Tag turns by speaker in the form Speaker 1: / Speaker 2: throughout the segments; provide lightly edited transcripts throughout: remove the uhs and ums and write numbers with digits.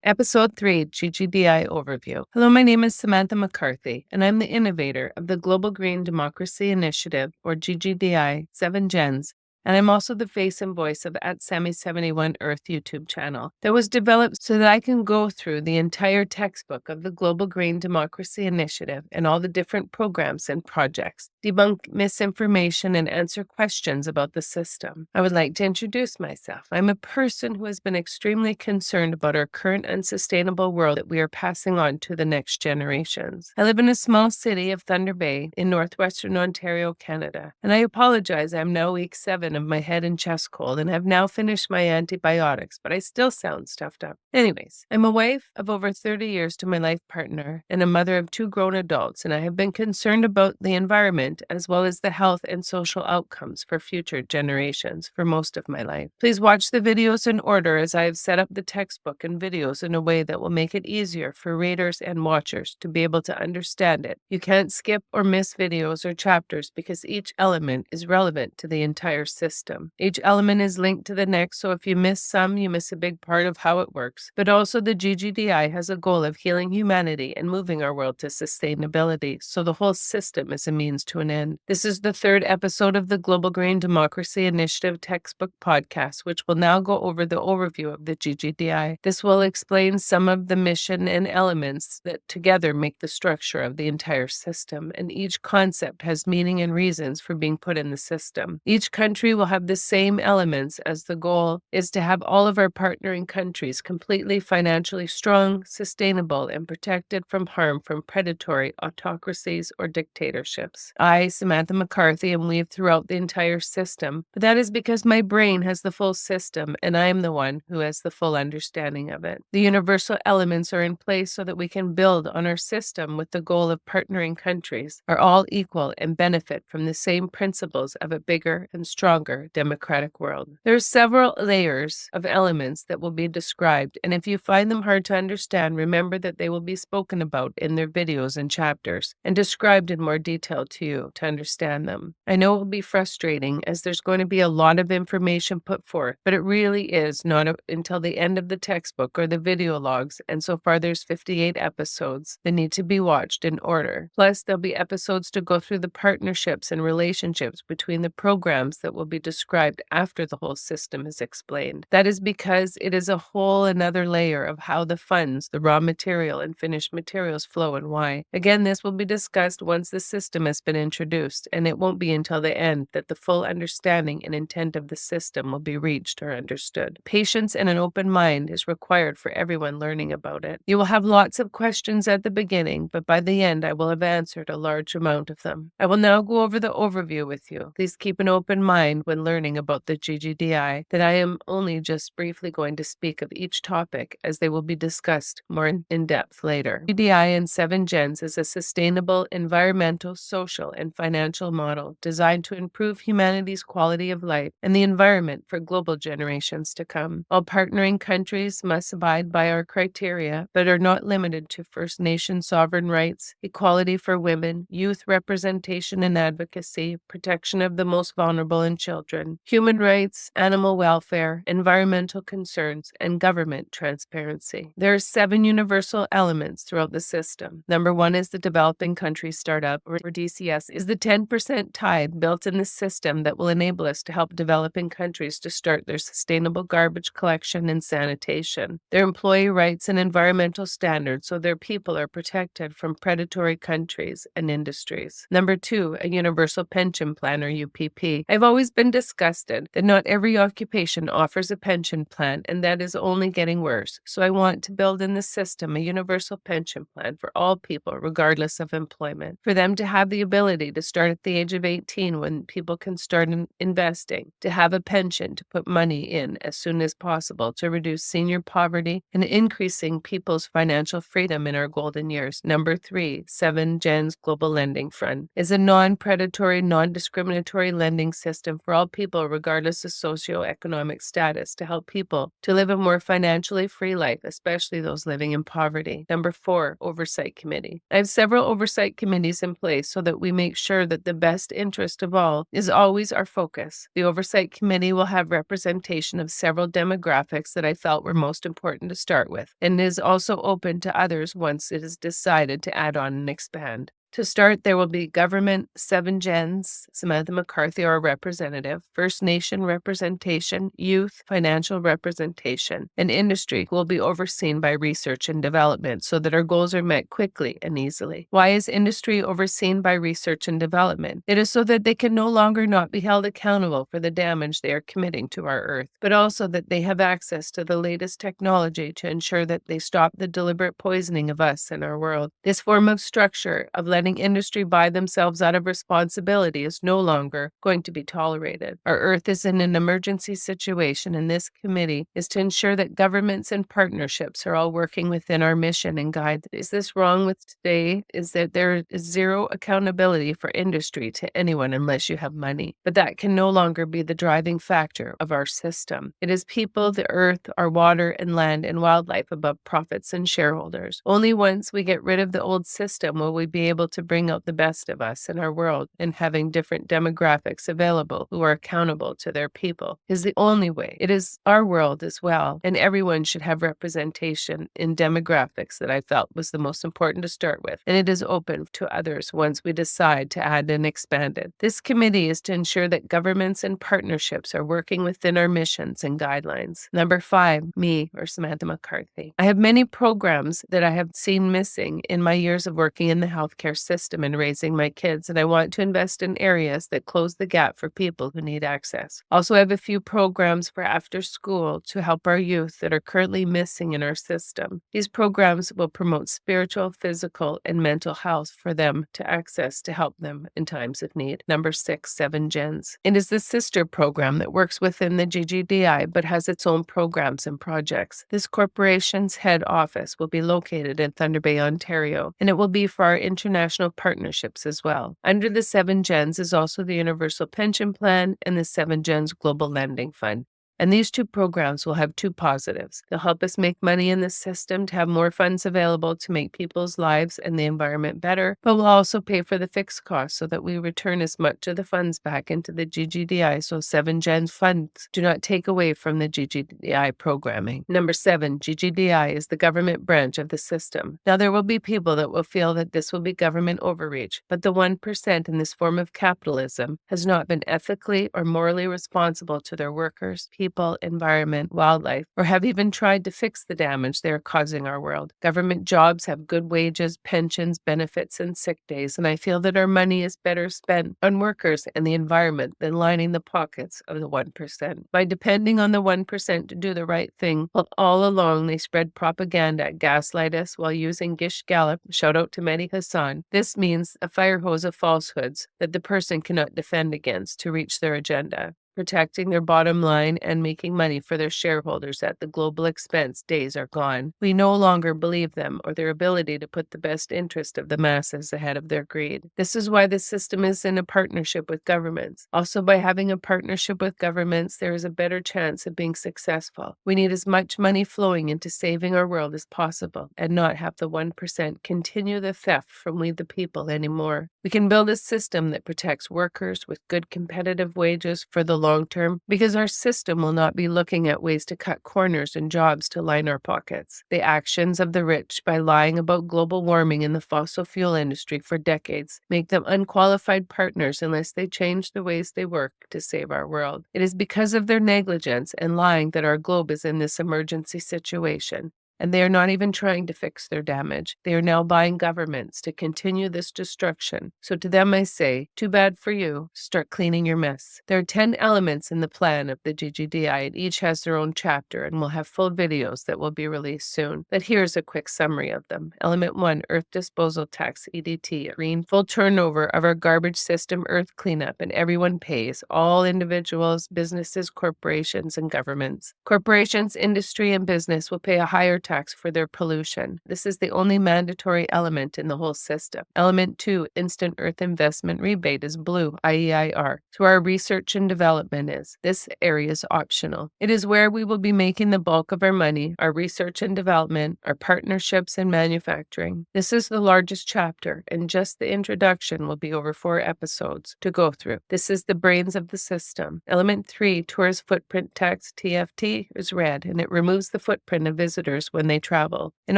Speaker 1: Episode 3, GGDI Overview. Hello, my name is Samanthe McCarthy, and I'm the innovator of the Global Green Democracy Initiative, or GGDI, 7 Gens, and I'm also the face and voice of @Sammy71 Earth YouTube channel that was developed so that I can go through the entire textbook of the Global Green Democracy Initiative and all the different programs and projects, debunk misinformation, and answer questions about the system. I would like to introduce myself. I'm a person who has been extremely concerned about our current unsustainable world that we are passing on to the next generations. I live in a small city of Thunder Bay in northwestern Ontario, Canada, and I apologize. I'm now week 7 of my head and chest cold and have now finished my antibiotics, but I still sound stuffed up. Anyways, I'm a wife of over 30 years to my life partner and a mother of 2 grown adults, and I have been concerned about the environment as well as the health and social outcomes for future generations for most of my life. Please watch the videos in order as I have set up the textbook and videos in a way that will make it easier for readers and watchers to be able to understand it. You can't skip or miss videos or chapters because each element is relevant to the entire system. Each element is linked to the next, so if you miss some, you miss a big part of how it works. But also the GGDI has a goal of healing humanity and moving our world to sustainability, so the whole system is a means to an end. This is the 3rd episode of the Global Green Democracy Initiative textbook podcast, which will now go over the overview of the GGDI. This will explain some of the mission and elements that together make the structure of the entire system, and each concept has meaning and reasons for being put in the system. Each country will have the same elements, as the goal is to have all of our partnering countries completely financially strong, sustainable, and protected from harm from predatory autocracies or dictatorships. I, Samanthe McCarthy, am weaved throughout the entire system, but that is because my brain has the full system and I am the one who has the full understanding of it. The universal elements are in place so that we can build on our system with the goal of partnering countries are all equal and benefit from the same principles of a bigger and stronger democratic world. There are several layers of elements that will be described, and if you find them hard to understand, remember that they will be spoken about in their videos and chapters and described in more detail to you to understand them. I know it will be frustrating as there's going to be a lot of information put forth, but it really is not until the end of the textbook or the video logs, and so far there's 58 episodes that need to be watched in order. Plus, there'll be episodes to go through the partnerships and relationships between the programs that will be described after the whole system is explained. That is because it is a whole another layer of how the funds, the raw material, and finished materials flow and why. Again, this will be discussed once the system has been introduced, and it won't be until the end that the full understanding and intent of the system will be reached or understood. Patience and an open mind is required for everyone learning about it. You will have lots of questions at the beginning, but by the end I will have answered a large amount of them. I will now go over the overview with you. Please keep an open mind when learning about the GGDI, that I am only just briefly going to speak of each topic as they will be discussed more in depth later. GGDI in 7 Gens is a sustainable environmental, social, and financial model designed to improve humanity's quality of life and the environment for global generations to come. All partnering countries must abide by our criteria, but are not limited to First Nation sovereign rights, equality for women, youth representation and advocacy, protection of the most vulnerable and children, human rights, animal welfare, environmental concerns, and government transparency. There are 7 universal elements throughout the system. Number 1 is the Developing Country Startup, or DCS, is the 10% tithe built in the system that will enable us to help developing countries to start their sustainable garbage collection and sanitation, their employee rights and environmental standards so their people are protected from predatory countries and industries. Number 2, a Universal Pension Plan, or UPP. I've always been disgusted that not every occupation offers a pension plan, and that is only getting worse. So I want to build in the system a universal pension plan for all people, regardless of employment, for them to have the ability to start at the age of 18 when people can start investing, to have a pension to put money in as soon as possible to reduce senior poverty and increasing people's financial freedom in our golden years. Number 3, 7 Gens Global Lending Fund is a non-predatory, non-discriminatory lending system system for all people regardless of socioeconomic status to help people to live a more financially free life, especially those living in poverty. Number 4, Oversight Committee. I have several oversight committees in place so that we make sure that the best interest of all is always our focus. The Oversight Committee will have representation of several demographics that I felt were most important to start with, and is also open to others once it is decided to add on and expand. To start, there will be government, 7 gens, Samanthe McCarthy, our representative, First Nation representation, youth, financial representation, and industry will be overseen by research and development so that our goals are met quickly and easily. Why is industry overseen by research and development? It is so that they can no longer not be held accountable for the damage they are committing to our earth, but also that they have access to the latest technology to ensure that they stop the deliberate poisoning of us and our world. This form of structure of letting industry buy themselves out of responsibility is no longer going to be tolerated. Our earth is in an emergency situation, and this committee is to ensure that governments and partnerships are all working within our mission and guide. Is this wrong with today? Is that there is zero accountability for industry to anyone unless you have money. But that can no longer be the driving factor of our system. It is people, the earth, our water and land and wildlife above profits and shareholders. Only once we get rid of the old system will we be able to bring out the best of us in our world, and having different demographics available who are accountable to their people is the only way. It is our world as well, and everyone should have representation in demographics that I felt was the most important to start with, and it is open to others once we decide to add and expand it. This committee is to ensure that governments and partnerships are working within our missions and guidelines. Number 5, me, or Samanthe McCarthy. I have many programs that I have seen missing in my years of working in the healthcare system and raising my kids, and I want to invest in areas that close the gap for people who need access. Also, I have a few programs for after school to help our youth that are currently missing in our system. These programs will promote spiritual, physical, and mental health for them to access to help them in times of need. Number 6, 7 gens. It is the sister program that works within the GGDI but has its own programs and projects. This corporation's head office will be located in Thunder Bay, Ontario, and it will be for our international partnerships as well. Under the 7 gens is also the Universal Pension Plan and the 7 gens Global Lending Fund. And these 2 programs will have 2 positives. They'll help us make money in the system to have more funds available to make people's lives and the environment better, but will also pay for the fixed costs so that we return as much of the funds back into the GGDI so 7 gens funds do not take away from the GGDI programming. Number 7, GGDI is the government branch of the system. Now, there will be people that will feel that this will be government overreach, but the 1% in this form of capitalism has not been ethically or morally responsible to their workers, people, environment, wildlife, or have even tried to fix the damage they are causing our world. Government jobs have good wages, pensions, benefits, and sick days, and I feel that our money is better spent on workers and the environment than lining the pockets of the 1%. By depending on the 1% to do the right thing, while all along they spread propaganda, gaslight us while using Gish Gallop, shout out to Mehdi Hassan. This means a fire hose of falsehoods that the person cannot defend against to reach their agenda. Protecting their bottom line and making money for their shareholders at the global expense days are gone. We no longer believe them or their ability to put the best interest of the masses ahead of their greed. This is why the system is in a partnership with governments. Also, by having a partnership with governments, there is a better chance of being successful. We need as much money flowing into saving our world as possible and not have the 1% continue the theft from we the people anymore. We can build a system that protects workers with good competitive wages for the long term, because our system will not be looking at ways to cut corners and jobs to line our pockets. The actions of the rich by lying about global warming in the fossil fuel industry for decades make them unqualified partners unless they change the ways they work to save our world. It is because of their negligence and lying that our globe is in this emergency situation. And they are not even trying to fix their damage. They are now buying governments to continue this destruction. So to them I say, too bad for you, start cleaning your mess. There are 10 elements in the plan of the GGDI, and each has their own chapter, and will have full videos that will be released soon. But here's a quick summary of them. Element 1, Earth Disposal Tax, EDT, green, full turnover of our garbage system, earth cleanup, and everyone pays, all individuals, businesses, corporations, and governments. Corporations, industry, and business will pay a higher tax for their pollution. This is the only mandatory element in the whole system. Element 2, instant earth investment rebate, is blue, IEIR. So our research and development is. This area is optional. It is where we will be making the bulk of our money, our research and development, our partnerships and manufacturing. This is the largest chapter, and just the introduction will be over 4 episodes to go through. This is the brains of the system. Element 3, tourist footprint tax, TFT, is red, and it removes the footprint of visitors when they travel. And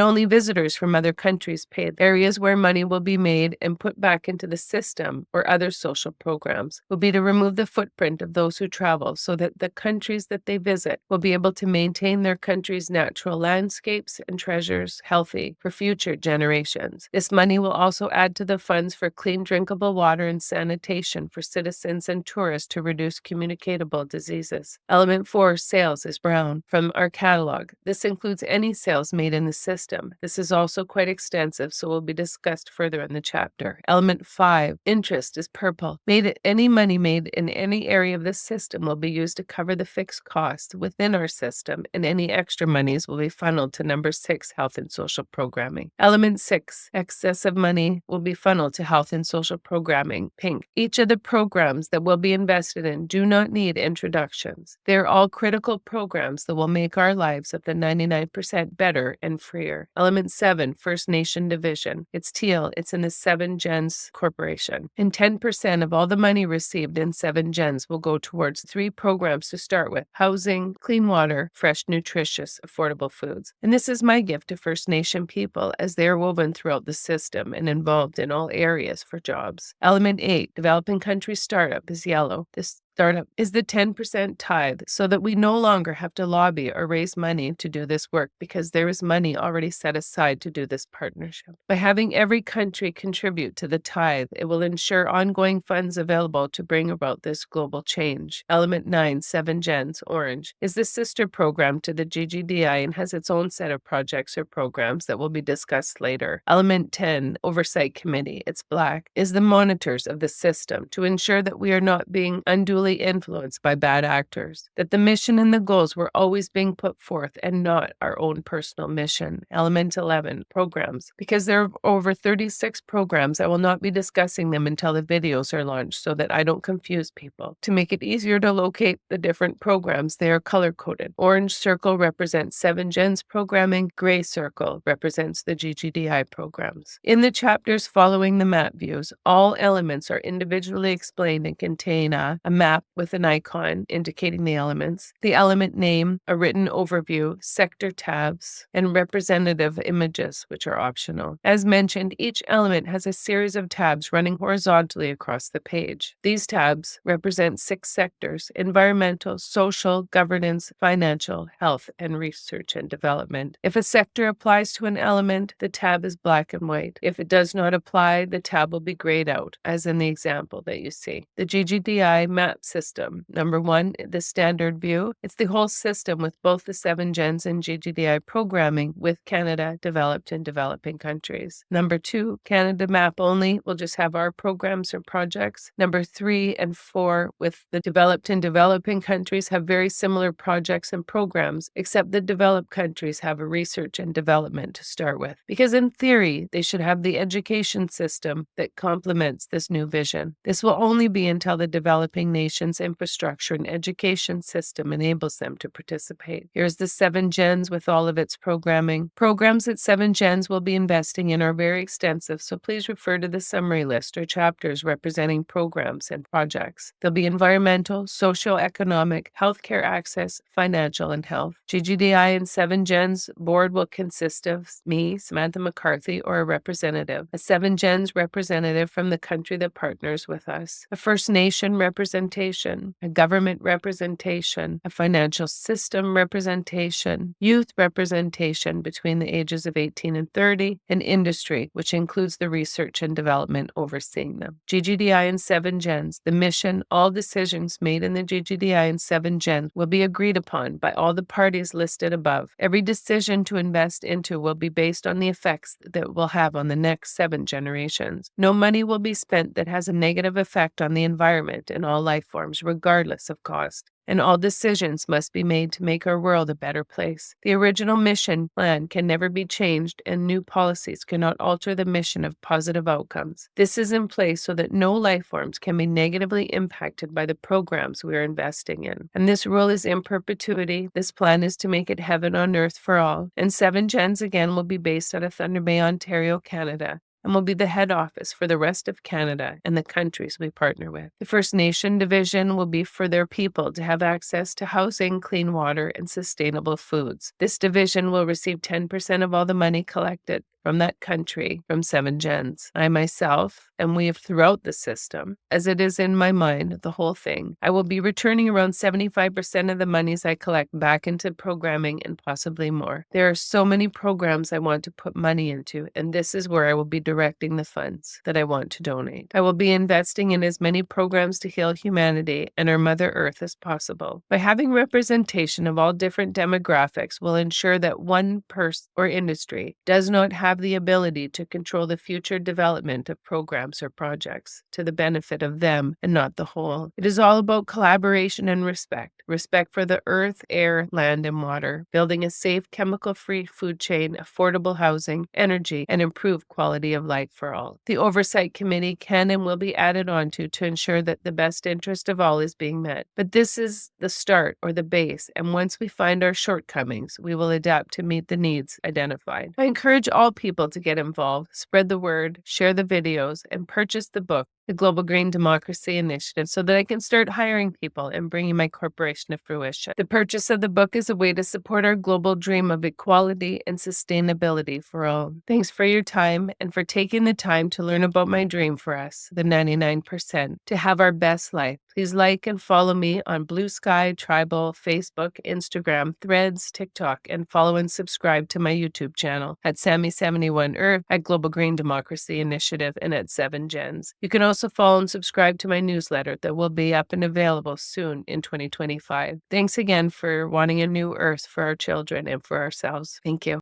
Speaker 1: only visitors from other countries pay. Areas where money will be made and put back into the system or other social programs will be to remove the footprint of those who travel so that the countries that they visit will be able to maintain their country's natural landscapes and treasures healthy for future generations. This money will also add to the funds for clean drinkable water and sanitation for citizens and tourists to reduce communicable diseases. Element 4, sales, is brown from our catalog. This includes any sales made in the system. This is also quite extensive, so will be discussed further in the chapter. Element 5, interest, is purple. Any money made in any area of the system will be used to cover the fixed costs within our system, and any extra monies will be funneled to number 6, health and social programming. Element 6, excessive money will be funneled to health and social programming, pink. Each of the programs that will be invested in do not need introductions. They're all critical programs that will make our lives of the 99% better and freer. Element 7, First Nation division. It's teal. It's in the 7 Gens Corporation. And 10% of all the money received in 7 Gens will go towards 3 programs to start with: housing, clean water, fresh, nutritious, affordable foods. And this is my gift to First Nation people, as they are woven throughout the system and involved in all areas for jobs. Element 8, developing country startup, is yellow. This startup is the 10% tithe, so that we no longer have to lobby or raise money to do this work, because there is money already set aside to do this partnership. By having every country contribute to the tithe, it will ensure ongoing funds available to bring about this global change. Element 9, 7 Gens, orange, is the sister program to the GGDI and has its own set of projects or programs that will be discussed later. Element 10, oversight committee, it's black, is the monitors of the system to ensure that we are not being unduly influenced by bad actors, that the mission and the goals were always being put forth and not our own personal mission. Element 11, programs. Because there are over 36 programs, I will not be discussing them until the videos are launched so that I don't confuse people. To make it easier to locate the different programs, they are color-coded. Orange circle represents 7 Gens programming, gray circle represents the GGDI programs. In the chapters following the map views, all elements are individually explained and contain a map with an icon indicating the elements, the element name, a written overview, sector tabs, and representative images, which are optional. As mentioned, each element has a series of tabs running horizontally across the page. These tabs represent 6 sectors: environmental, social, governance, financial, health, and research and development. If a sector applies to an element, the tab is black and white. If it does not apply, the tab will be grayed out, as in the example that you see. The GGDI map system. Number 1, the standard view. It's the whole system with both the 7 Gens and GGDI programming, with Canada, developed and developing countries. Number 2, Canada map only. We'll just have our programs or projects. Number 3 and 4, with the developed and developing countries, have very similar projects and programs, except the developed countries have a research and development to start with. Because in theory, they should have the education system that complements this new vision. This will only be until the developing nations infrastructure and education system enables them to participate. Here's the 7 Gens with all of its programming. Programs that 7 Gens will be investing in are very extensive, so please refer to the summary list or chapters representing programs and projects. They'll be environmental, socio-economic, healthcare access, financial, and health. GGDI and 7 Gens board will consist of me, Samanthe McCarthy, or a representative, a 7 Gens representative from the country that partners with us, a First Nation representation, a government representation, a financial system representation, youth representation between the ages of 18 and 30, and industry, which includes the research and development overseeing them. GGDI and 7 Gens, the mission, all decisions made in the GGDI and 7 Gens will be agreed upon by all the parties listed above. Every decision to invest into will be based on the effects that it will have on the next 7 generations. No money will be spent that has a negative effect on the environment and all life forms, regardless of cost. and all decisions must be made to make our world a better place. The original mission plan can never be changed, and new policies cannot alter the mission of positive outcomes. This is in place so that no life forms can be negatively impacted by the programs we are investing in. And this rule is in perpetuity. This plan is to make it heaven on earth for all. And 7Gens again will be based out of Thunder Bay, Ontario, Canada, and will be the head office for the rest of Canada and the countries we partner with. The First Nation division will be for their people to have access to housing, clean water, and sustainable foods. This division will receive 10% of all the money collected from that country from 7Gens. I myself, and we have throughout the system, as it is in my mind, the whole thing, I will be returning around 75% of the monies I collect back into programming and possibly more. There are so many programs I want to put money into, and this is where I will be directing the funds that I want to donate. I will be investing in as many programs to heal humanity and our Mother Earth as possible. By having representation of all different demographics will ensure that one person or industry does not have the ability to control the future development of programs or projects to the benefit of them and not the whole. It is all about collaboration and respect. Respect for the earth, air, land, and water, building a safe, chemical-free food chain, affordable housing, energy, and improved quality of life for all. The Oversight Committee can and will be added onto to ensure that the best interest of all is being met. But this is the start or the base, and once we find our shortcomings, we will adapt to meet the needs identified. I encourage all people to get involved, spread the word, share the videos, and purchase the book, The Global Green Democracy Initiative, so that I can start hiring people and bringing my corporation to fruition. The purchase of the book is a way to support our global dream of equality and sustainability for all. Thanks for your time and for taking the time to learn about my dream for us, the 99%, to have our best life. Please like and follow me on Blue Sky, Tribal, Facebook, Instagram, Threads, TikTok, and follow and subscribe to my YouTube channel at Sammy71 Earth, at Global Green Democracy Initiative, and at 7Gens. You can also follow and subscribe to my newsletter that will be up and available soon in 2025. Thanks again for wanting a new Earth for our children and for ourselves. Thank you.